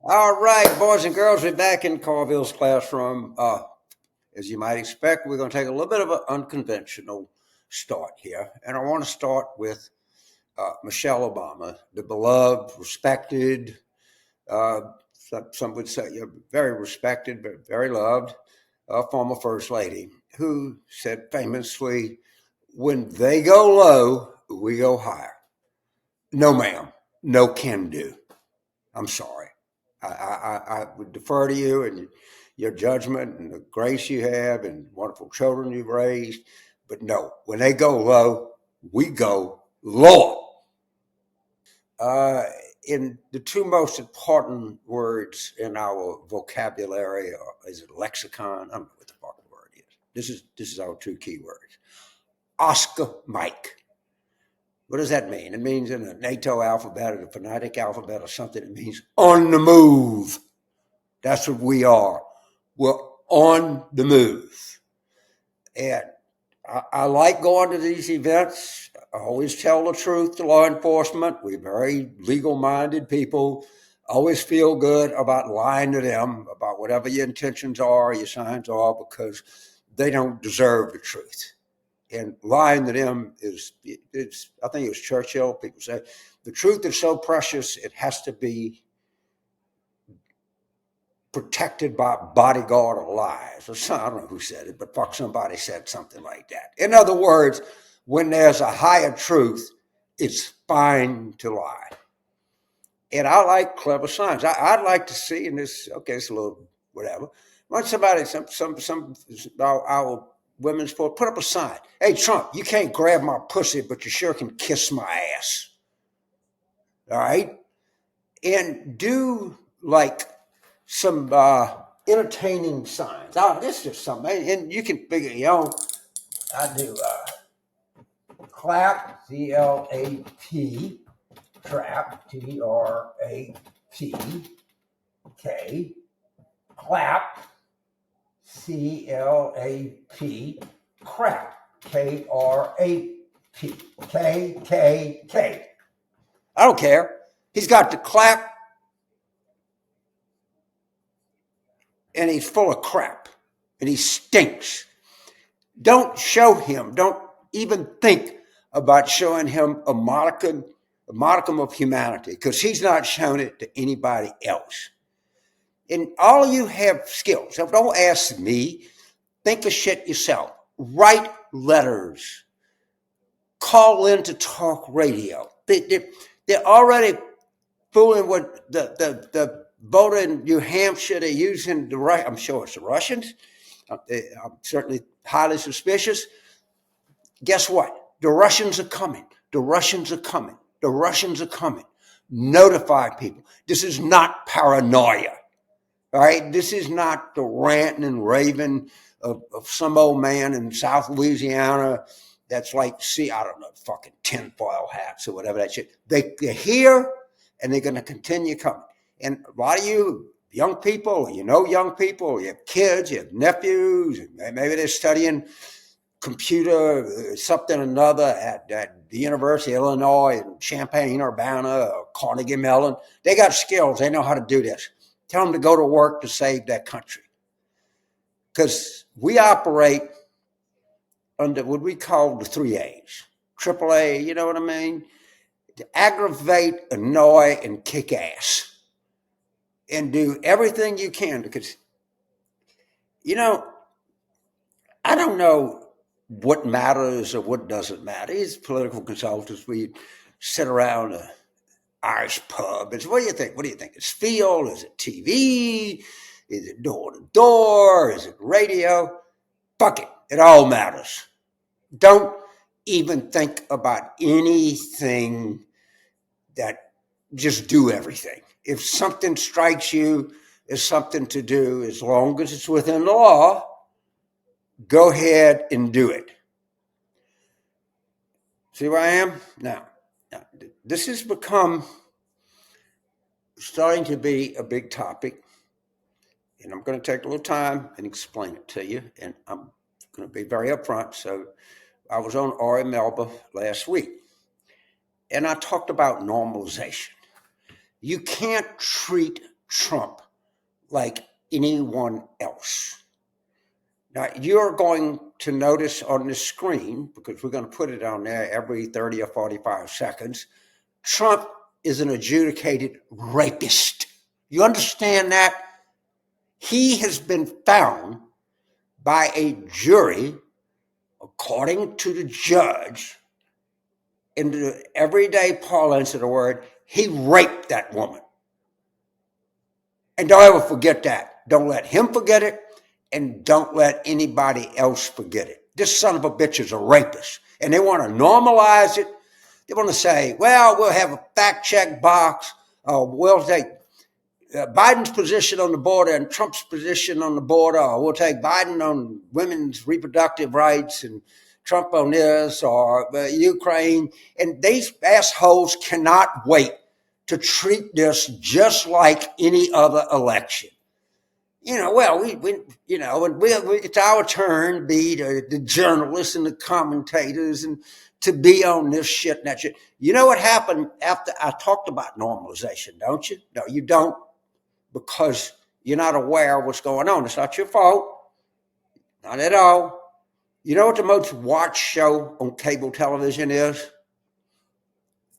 All right, boys and girls, we're back in Carville's classroom. As you might expect, we're going to take a little bit of an unconventional start here. And I want to start with Michelle Obama, the beloved, respected, uh, some would say very respected, but very loved former First Lady, who said famously, when they go low, we go higher. No, ma'am, no can do. I'm sorry. I would defer to you and your judgment and the grace you have and wonderful children you've raised. But no, when they go low, we go lower. Uh, in the two most important words in our vocabulary, is it lexicon? I don't know what the fucking word is. This is our two key words. Oscar Mike. What does that mean? It means in a NATO alphabet or the phonetic alphabet or something, it means on the move. That's what we are. We're on the move. And I like going to these events. I always tell the truth to law enforcement. We're very legal-minded people. Always feel good about lying to them about whatever your intentions are, your signs are, because they don't deserve the truth. And lying to them it's I think it was Churchill. People say the truth is so precious it has to be protected by a bodyguard of lies. Or some, I don't know who said it, but fuck, somebody said something like that. In other words, when there's a higher truth, it's fine to lie. And I like clever signs. I'd like to see in this. Okay, it's a little whatever. When somebody, some our women's sport, put up a sign. Hey, Trump, you can't grab my pussy, but you sure can kiss my ass. All right, and do like some entertaining signs. Oh, this is just something, and you can figure, I do clap, C-L-A-P, trap, T-R-A-P-K, clap, C-L-A-P, crap, K-R-A-P, K-K-K. I don't care. He's got the clap, and he's full of crap, and he stinks. Don't show him. Don't even think about showing him a modicum of humanity, because he's not shown it to anybody else. And all you have skills. So don't ask me. Think of shit yourself. Write letters. Call in to talk radio. They're already fooling with the voter in New Hampshire. They're using I'm sure it's the Russians. I'm certainly highly suspicious. Guess what? The Russians are coming. The Russians are coming. The Russians are coming. Notify people. This is not paranoia. All right? This is not the ranting and raving of some old man in South Louisiana that's like, I don't know, fucking tinfoil hats or whatever that shit. They're here, and they're going to continue coming. And a lot of you young people, young people, you have kids, you have nephews, maybe they're studying computer, something or another at the University of Illinois in Champaign, Urbana, or Carnegie Mellon. They got skills. They know how to do this. Tell them to go to work to save that country. Because we operate under what we call the 3 A's. Triple A, you know what I mean? To aggravate, annoy, and kick ass. And do everything you can. Because, I don't know what matters or what doesn't matter. As political consultants, we sit around an Irish pub. What do you think? What do you think? It's field? Is it TV? Is it door to door? Is it radio? Fuck it. It all matters. Don't even think about anything. Just do everything. If something strikes you as something to do, as long as it's within the law, go ahead and do it. See where I am? Now, this has become starting to be a big topic, and I'm going to take a little time and explain it to you, and I'm going to be very upfront. So I was on Ari Melba last week, and I talked about normalization. You can't treat Trump like anyone else. Now, you're going to notice on the screen, because we're going to put it on there every 30 or 45 seconds, Trump is an adjudicated rapist. You understand that? He has been found by a jury, according to the judge, in the everyday parlance of the word, he raped that woman. And don't ever forget that. Don't let him forget it, and don't let anybody else forget it. This son of a bitch is a rapist, and they want to normalize it. They want to say, well, we'll have a fact check box. We'll take Biden's position on the border and Trump's position on the border, or we'll take Biden on women's reproductive rights and Trump on this, or Ukraine. And these assholes cannot wait to treat this just like any other election. Well, it's our turn to be the journalists and the commentators and to be on this shit and that shit. You know what happened after I talked about normalization, don't you? No, you don't, because you're not aware of what's going on. It's not your fault. Not at all. You know what the most watched show on cable television is?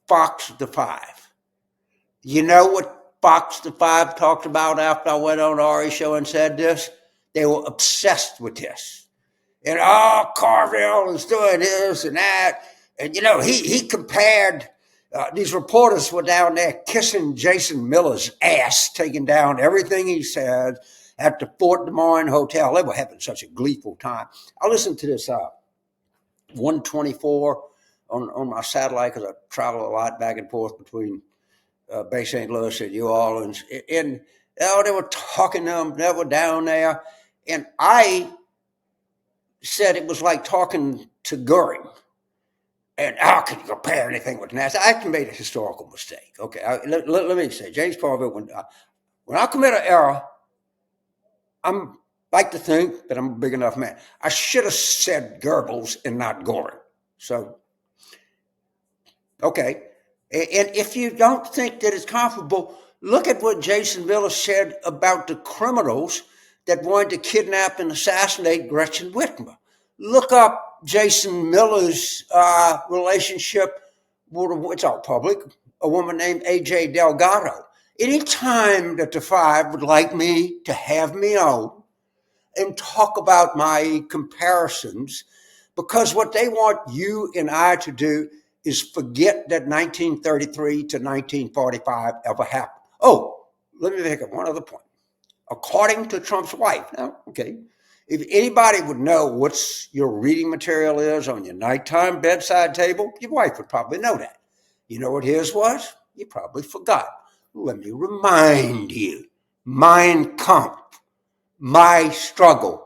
Fox the Five. You know what Fox the Five talked about after I went on Ari's show and said this? They were obsessed with this. And Carville is doing this and that. And, he compared, these reporters were down there kissing Jason Miller's ass, taking down everything he said at the Fort Des Moines Hotel. They were having such a gleeful time. I listened to this 124 on my satellite, because I travel a lot back and forth between Bay St. Louis and New Orleans. And they were talking to them, they were down there. And I said it was like talking to Goering. And how can you compare anything with NASA? I made a historical mistake. Okay, let me say, James Carville, when I commit an error, I'm like to think that I'm a big enough man. I should have said Goebbels and not Goring. So, okay. And if you don't think that it's comparable, look at what Jason Miller said about the criminals that wanted to kidnap and assassinate Gretchen Whitmer. Look up Jason Miller's relationship with, it's all public, a woman named A.J. Delgado. Anytime that the Five would like me to have me on and talk about my comparisons, because what they want you and I to do is forget that 1933 to 1945 ever happened. Oh, let me make one other point. According to Trump's wife, now, okay, if anybody would know what your reading material is on your nighttime bedside table, your wife would probably know that. You know what his was? You probably forgot. Let me remind you. Mein Kampf, My Struggle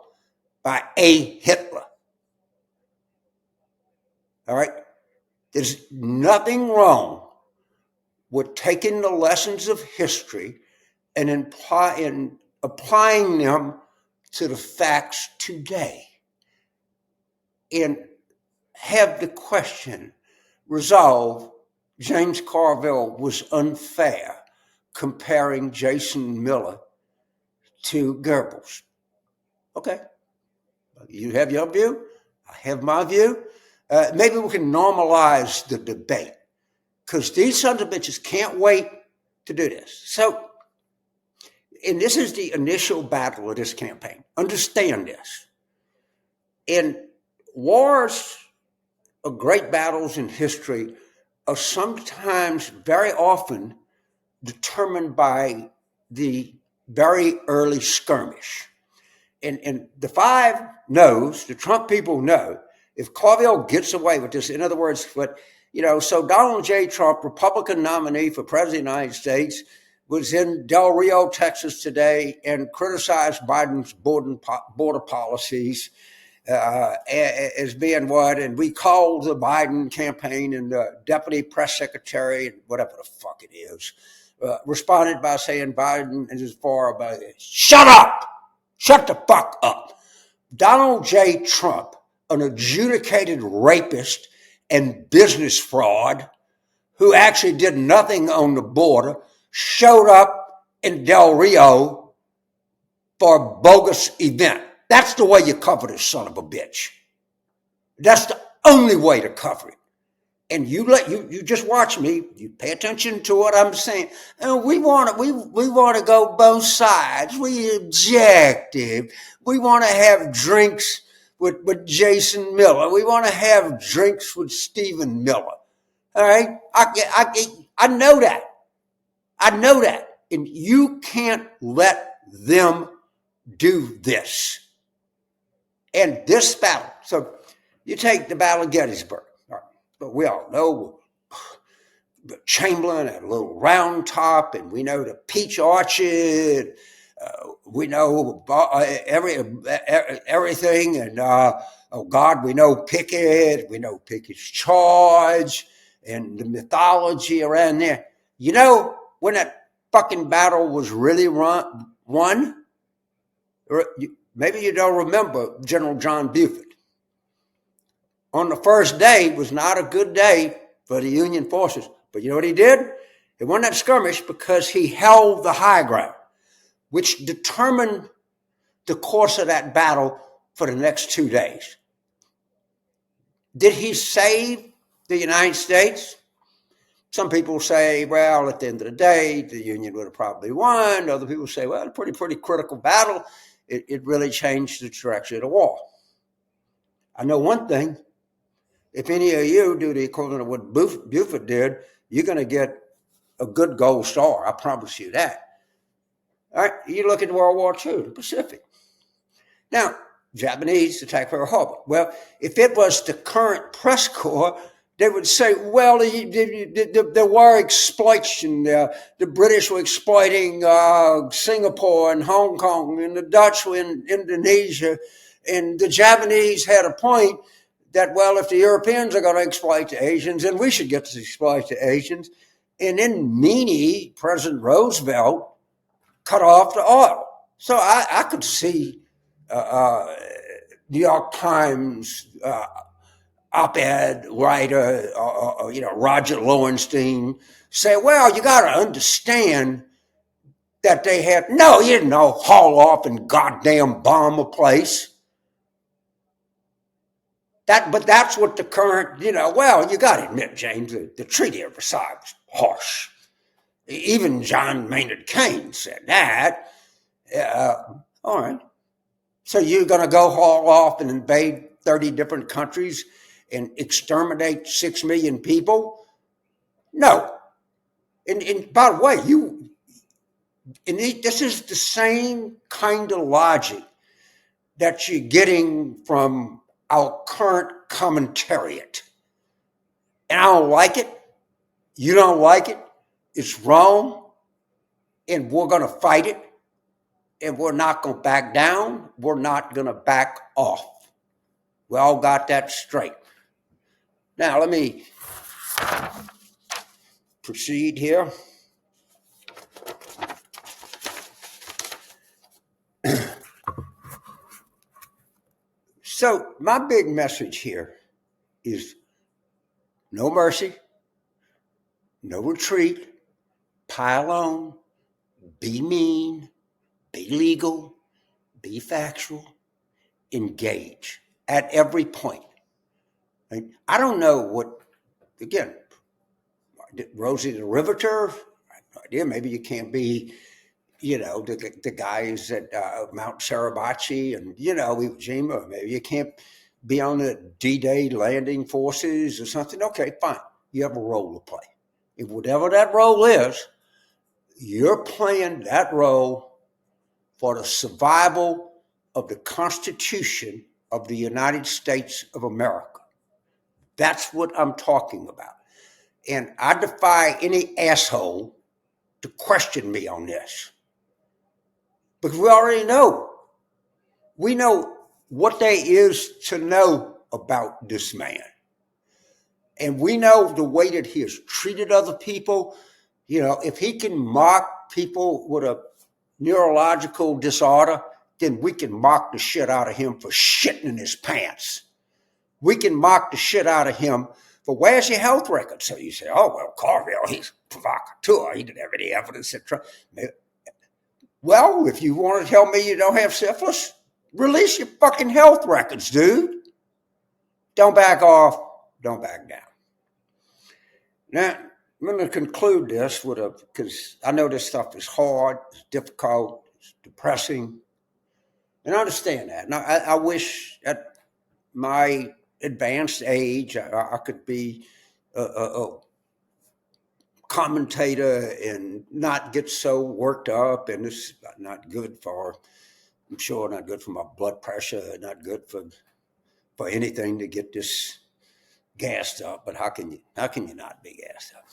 by A. Hitler. All right? There's nothing wrong with taking the lessons of history and applying them to the facts today, and have the question resolved. James Carville was unfair comparing Jason Miller to Goebbels. Okay, you have your view, I have my view. Maybe we can normalize the debate, because these sons of bitches can't wait to do this. So, and this is the initial battle of this campaign. Understand this. And wars or great battles in history are sometimes, very often, determined by the very early skirmish. And the Five knows, the Trump people know, if Carville gets away with this, in other words, so Donald J. Trump, Republican nominee for President of the United States, was in Del Rio, Texas today and criticized Biden's border policies as being what, and we called the Biden campaign and the deputy press secretary, whatever the fuck it is, responded by saying Biden is as far about it. Shut up! Shut the fuck up. Donald J. Trump, an adjudicated rapist and business fraud who actually did nothing on the border, showed up in Del Rio for a bogus event. That's the way you cover this son of a bitch. That's the only way to cover it. And you just watch me. You pay attention to what I'm saying. And we want to go both sides. We objective. We want to have drinks with Jason Miller. We want to have drinks with Stephen Miller. All right, I know that. I know that, and you can't let them do this. And this battle. So you take the Battle of Gettysburg. But we all know Chamberlain had a little round top, and we know the Peach Orchard. We know everything, and oh God, we know Pickett. We know Pickett's charge and the mythology around there. You know when that fucking battle was really won? Maybe you don't remember General John Buford. On the first day was not a good day for the Union forces. But you know what he did? He won that skirmish because he held the high ground, which determined the course of that battle for the next 2 days. Did he save the United States? Some people say, well, at the end of the day, the Union would have probably won. Other people say, well, a pretty critical battle. It really changed the direction of the war. I know one thing. If any of you do the equivalent of what Buford did, you're going to get a good gold star. I promise you that. All right, you look at World War II, the Pacific. Now, Japanese attack Pearl Harbor. Well, if it was the current press corps, they would say, well, there were exploitation. The British were exploiting Singapore and Hong Kong, and the Dutch were in Indonesia, and the Japanese had a point that, well, if the Europeans are going to exploit the Asians, then we should get to exploit the Asians. And in meanie, President Roosevelt cut off the oil. So I could see New York Times op-ed writer, Roger Lowenstein say, well, you got to understand that they had, no, you didn't know, haul off and goddamn bomb a place. But that's what the current, well, you got to admit, James, the Treaty of Versailles was harsh. Even John Maynard Keynes said that. All right. So you're going to go haul off and invade 30 different countries and exterminate 6 million people? No. And by the way, this is the same kind of logic that you're getting from our current commentariat. And I don't like it. You don't like it. It's wrong. And we're going to fight it. And we're not going to back down. We're not going to back off. We all got that straight. Now, let me proceed here. So, my big message here is no mercy, no retreat, pile on, be mean, be legal, be factual, engage at every point. Right? I don't know what, again, Rosie the Riveter, I have no idea, maybe you can't be, the guys at Mount Suribachi and, Iwo Jima, maybe you can't be on the D-Day landing forces or something. Okay, fine. You have a role to play. If whatever that role is, you're playing that role for the survival of the Constitution of the United States of America. That's what I'm talking about. And I defy any asshole to question me on this. Because we already know. We know what there is to know about this man. And we know the way that he has treated other people. If he can mock people with a neurological disorder, then we can mock the shit out of him for shitting in his pants. We can mock the shit out of him for, where's your health record? So you say, oh, well, Carville, he's provocateur. He didn't have any evidence. Well, if you want to tell me you don't have syphilis, release your fucking health records, dude. Don't back off. Don't back down. Now, I'm going to conclude this with because I know this stuff is hard, it's difficult, it's depressing, and I understand that. Now, I wish at my advanced age I could be a commentator and not get so worked up, and it's not good for, I'm sure, not good for my blood pressure, not good for anything to get this gassed up. But how can you not be gassed up?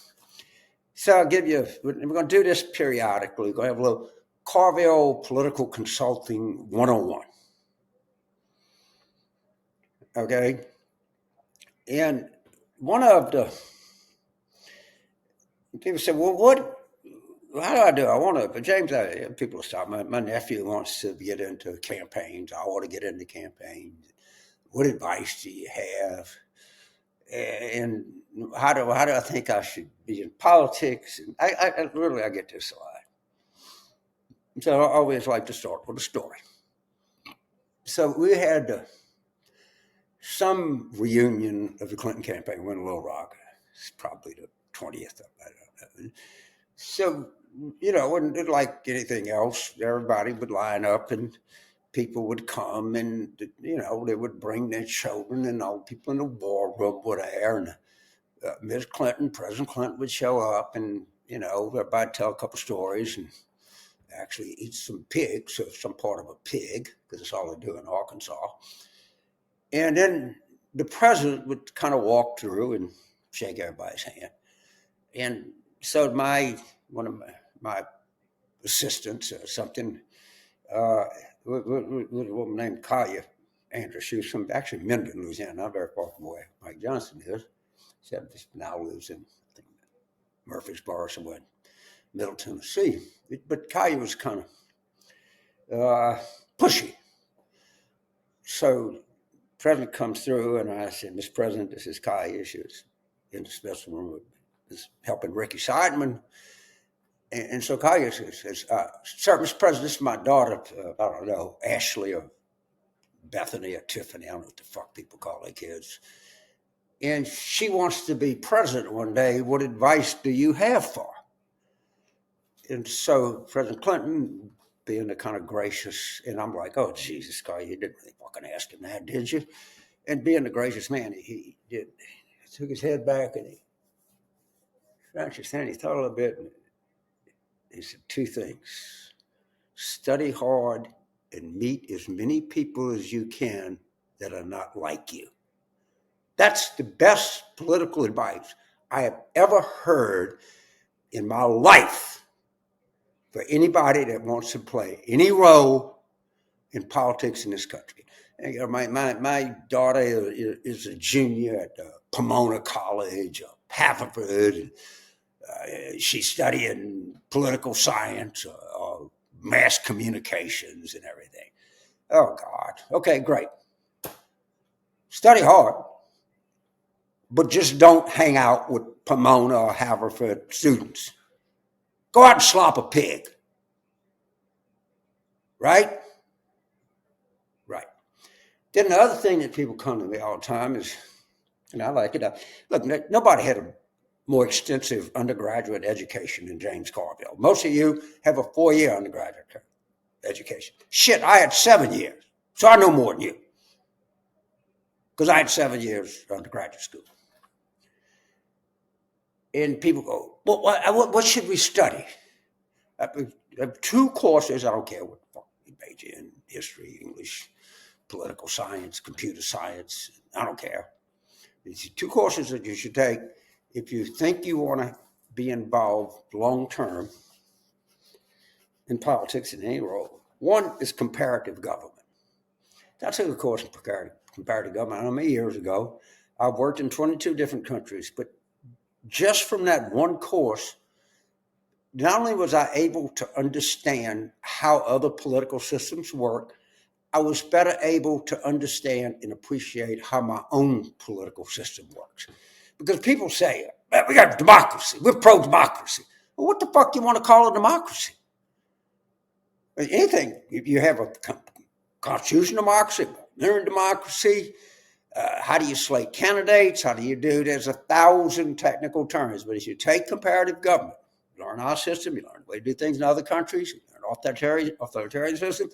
So I'll give you, we're going to do this periodically. We're going to have a little Carville Political Consulting 101. Okay? And one of the people said, well, how do I want to? But James, people stop. My nephew wants to get into campaigns. I want to get into campaigns. What advice do you have? And how do I think I should be in politics? And I get this a lot. So I always like to start with a story. So we had some reunion of the Clinton campaign in Little Rock. It's probably the 20th. I don't know. So, and like anything else, everybody would line up and people would come and, they would bring their children and all people in the war room were there. And Ms. Clinton, President Clinton would show up and, everybody tell a couple stories and actually eat some pigs, or some part of a pig, because it's all they do in Arkansas. And then the president would kind of walk through and shake everybody's hand. And so one of my assistants or something, was a woman named Kaya Andrews. She was from actually Minden, Louisiana, not very far from where Mike Johnson is. She now lives in Murfreesboro, somewhere in Middle Tennessee. But Kaya was kind of pushy. So the president comes through, and I said, Mr. President, this is Kaya. She was in the special room, was helping Ricky Seidman. And so Kaya says, sir, Mr. President, this is my daughter, I don't know, Ashley or Bethany or Tiffany. I don't know what the fuck people call their kids. And she wants to be president one day. What advice do you have for her? And so President Clinton, being the kind of gracious, and I'm like, oh, Jesus, Kaya, you didn't really fucking ask him that, did you? And being the gracious man, he did. He took his head back and he scratched his hand. He thought a little bit. And he said two things: study hard and meet as many people as you can that are not like you. That's the best political advice I have ever heard in my life for anybody that wants to play any role in politics in this country. And, my daughter is a junior at Pomona College, Haverford. She's studying political science or mass communications and everything. Oh, God. Okay, great. Study hard, but just don't hang out with Pomona or Haverford students. Go out and slop a pig. Right? Right. Then the other thing that people come to me all the time is, and I like it, look, nobody had a more extensive undergraduate education than James Carville. Most of you have a 4-year undergraduate education. Shit, I had 7 years, so I know more than you, because I had 7 years undergraduate school. And people go, well, what should we study? I have 2 courses. I don't care what the fuck you major in: history, English, political science, computer science. I don't care. These 2 courses that you should take if you think you want to be involved long term in politics in any role. One is comparative government. That's a course in comparative government. I don't know, many years ago, I've worked in 22 different countries, but just from that one course, not only was I able to understand how other political systems work, I was better able to understand and appreciate how my own political system works. Because people say, we got democracy, we're pro-democracy. Well, what the fuck do you want to call a democracy? Anything. You have a constitutional democracy, parliamentary democracy. How do you slate candidates? How do you do? There's 1,000 technical terms. But if you take comparative government, you learn our system, you learn the way to do things in other countries, you learn authoritarian system,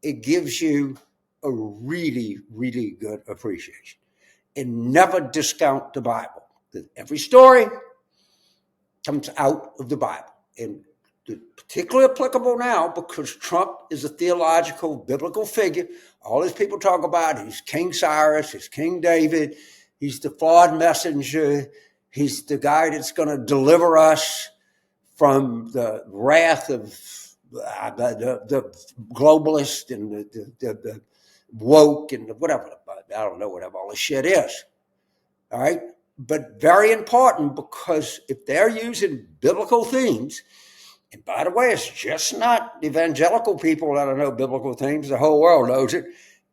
it gives you a really, really good appreciation. And never discount the Bible. Every story comes out of the Bible. And particularly applicable now because Trump is a theological, biblical figure. All these people talk about, he's King Cyrus, he's King David, he's the flawed messenger, he's the guy that's going to deliver us from the wrath of the globalist and the woke and whatever. I don't know whatever all this shit is. All right? But very important, because if they're using biblical themes, and by the way, it's just not evangelical people that don't know biblical themes. The whole world knows it.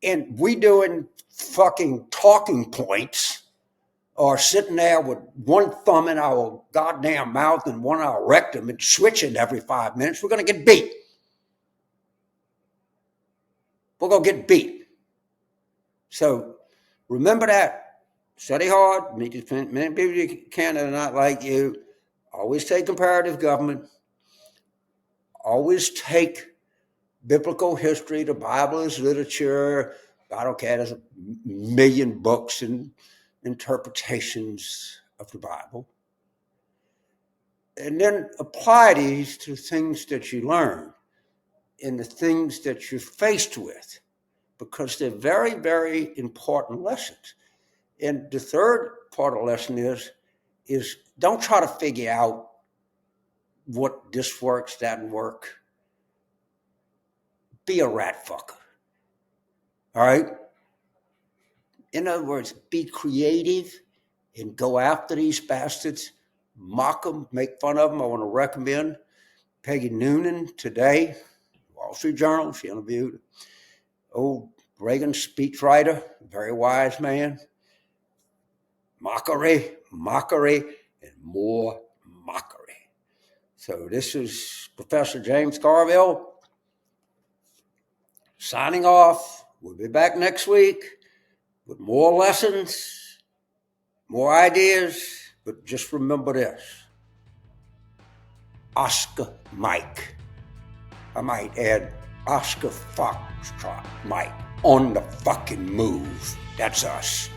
And we doing fucking talking points or sitting there with one thumb in our goddamn mouth and one in our rectum and switching every 5 minutes, we're going to get beat. We're going to get beat. So remember that. Study hard. Meet as many people you can that are not like you. Always take comparative government. Always take biblical history. The Bible is literature. I don't care. There's a million books and interpretations of the Bible. And then apply these to things that you learn and the things that you're faced with, because they're very, very important lessons. And the third part of the lesson is don't try to figure out what this works, that doesn't work. Be a rat fucker. All right? In other words, be creative and go after these bastards. Mock them, make fun of them. I want to recommend Peggy Noonan today, Wall Street Journal. She interviewed old Reagan speechwriter, very wise man. Mockery, and more mockery. So this is Professor James Carville signing off. We'll be back next week with more lessons, more ideas, but just remember this. Oscar Mike. I might add Oscar Foxtrot Mike on the fucking move. That's us.